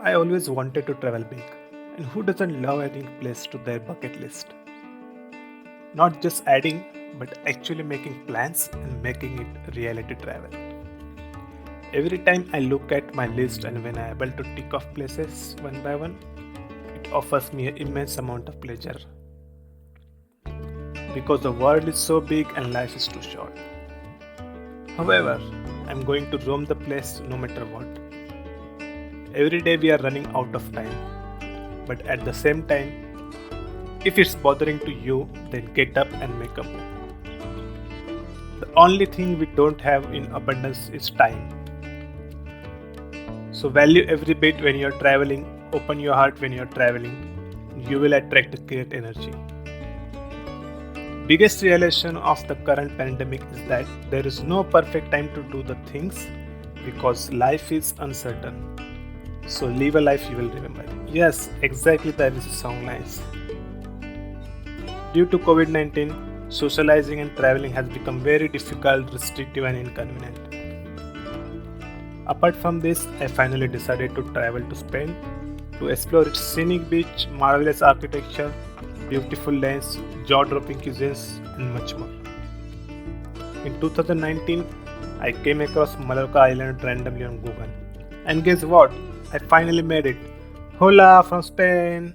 I always wanted to travel big, and who doesn't love adding place to their bucket list? Not just adding, but actually making plans and making it reality travel. Every time I look at my list and when I'm able to tick off places one by one, it offers me an immense amount of pleasure because the world is so big and life is too short. However, I'm going to roam the place no matter what. Every day we are running out of time, but at the same time, if it's bothering to you, then get up and make a move. The only thing we don't have in abundance is time. So value every bit when you're traveling, open your heart when you're traveling. You will attract great energy. Biggest realization of the current pandemic is that there is no perfect time to do the things because life is uncertain. So live a life you will remember. Yes, exactly that is the song lines. Due to COVID 19, socializing and traveling has become very difficult, restrictive, and inconvenient. Apart from this, I finally decided to travel to Spain to explore its scenic beach, marvelous architecture, beautiful lands, jaw dropping cuisines, and much more. In 2019, I came across Mallorca Island randomly on Google. And guess what? I finally made it. Hola from Spain!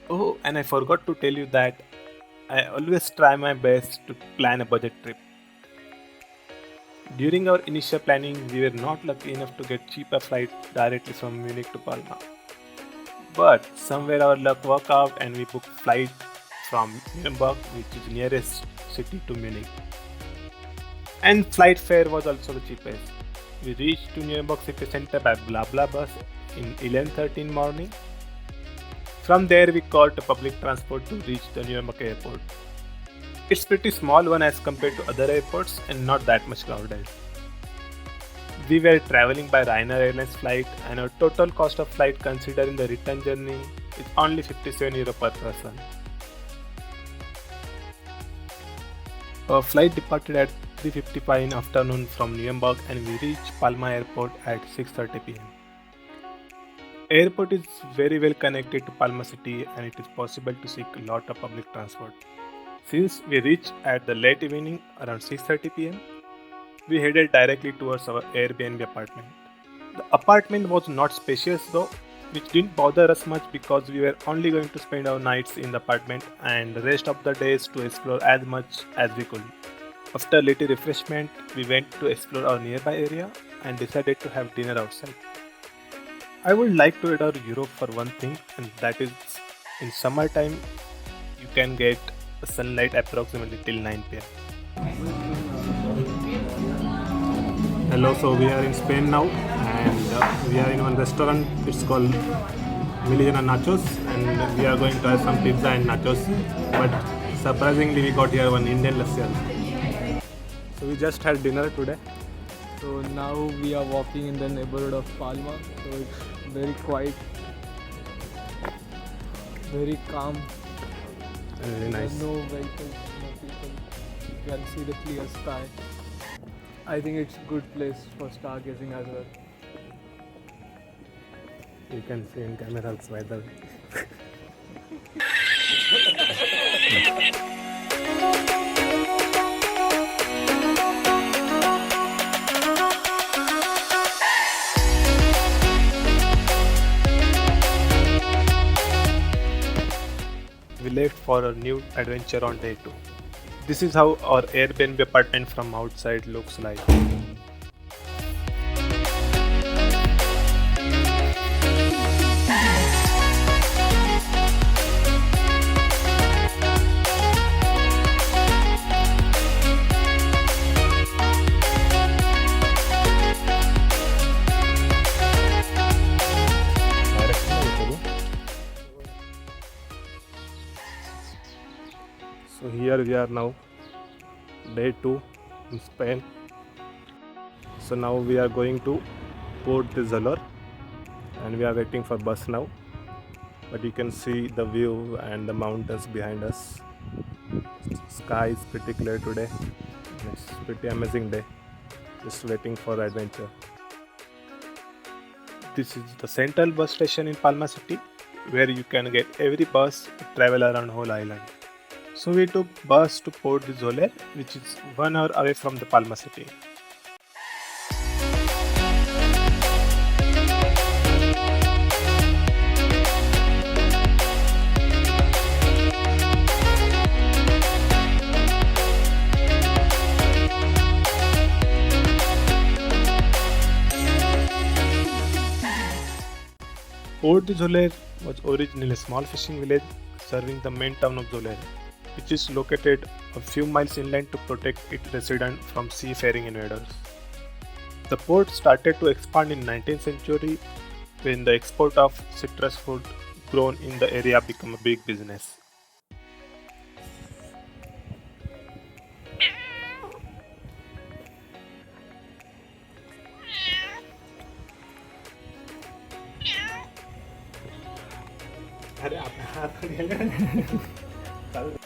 Oh, and I forgot to tell you that I always try my best to plan a budget trip. During our initial planning, we were not lucky enough to get cheaper flight directly from Munich to Palma. But somewhere our luck worked out and we booked flight from Nuremberg, which is nearest city to Munich. And flight fare was also the cheapest. We reached to Nuremberg city center by blah blah bus in 11:13 morning. From there we called a public transport to reach the Nuremberg airport. It's pretty small one as compared to other airports and not that much crowded. We were traveling by Ryanair Airlines flight and our total cost of flight considering the return journey is only €57 per person. Our flight departed at 3:55 in afternoon from Nuremberg and we reached Palma airport at 6:30 pm. Airport is very well connected to Palma city and it is possible to seek a lot of public transport. Since we reached at the late evening around 6:30 pm, we headed directly towards our Airbnb apartment. The apartment was not spacious though, which didn't bother us much because we were only going to spend our nights in the apartment and the rest of the days to explore as much as we could. After little refreshment, we went to explore our nearby area and decided to have dinner outside. I would like to add our Europe for one thing, and that is in summertime you can get sunlight approximately till 9 pm. Hello, so we are in Spain now, and we are in one restaurant. It's called Miliana Nachos, and we are going to have some pizza and nachos. But surprisingly, we got here one Indian lassi also. So we just had dinner today. So now we are walking in the neighborhood of Palma. So it's very quiet, very calm. Very nice. There's no vehicles, no people. You can see the clear sky. I think it's a good place for stargazing as well. You can see in cameras weather. We left for a new adventure on day 2. This is how our Airbnb apartment from outside looks like. So here we are now, day 2 in Spain. So now we are going to Port de Zolor and we are waiting for bus now. But you can see the view and the mountains behind us. Sky is pretty clear today. It's pretty amazing day. Just waiting for adventure. This is the central bus station in Palma City, where you can get every bus to travel around whole island. So we took bus to Port de Zoler, which is 1 hour away from the Palma City. Port de Zoler was originally a small fishing village serving the main town of Zoler, which is located a few miles inland to protect its residents from seafaring invaders. The port started to expand in 19th century when the export of citrus fruit grown in the area became a big business. अरे आपने हाथ चालू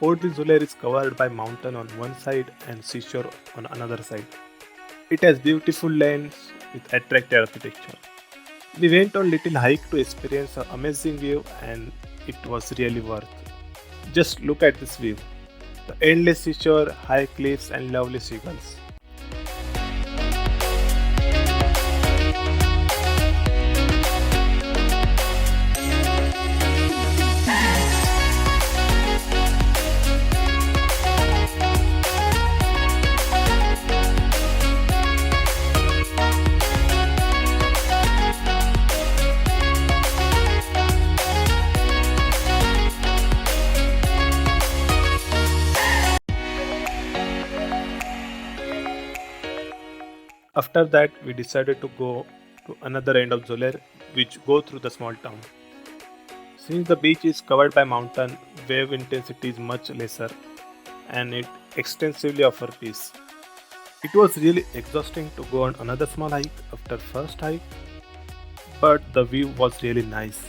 Port de Zoler is covered by mountain on one side and seashore on another side. It has beautiful lanes with attractive architecture. We went on little hike to experience an amazing view and it was really worth. Just look at this view. The endless seashore, high cliffs and lovely seagulls. After that, we decided to go to another end of Zoler, which go through the small town. Since the beach is covered by mountain, wave intensity is much lesser and it extensively offers peace. It was really exhausting to go on another small hike after first hike, but the view was really nice.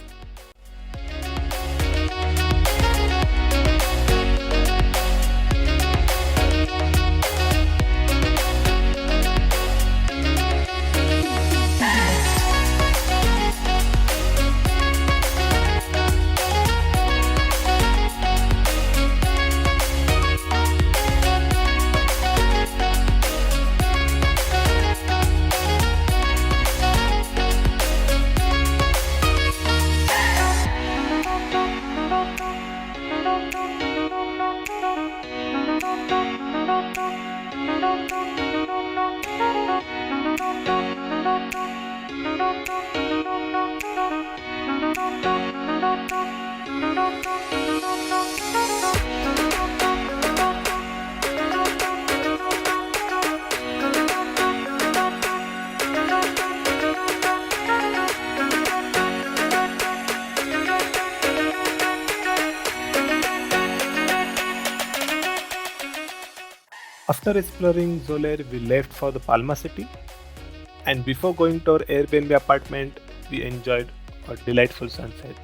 After exploring Zoler, we left for the Palma City, and before going to our Airbnb apartment, we enjoyed a delightful sunset.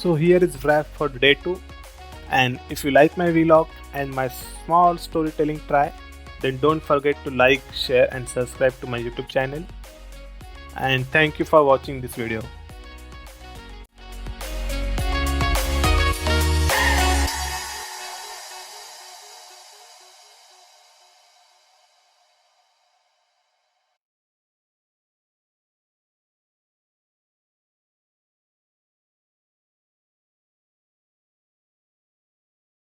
So here is wrap for day 2, and if you like my vlog and my small storytelling try, then don't forget to like, share and subscribe to my YouTube channel. And thank you for watching this video.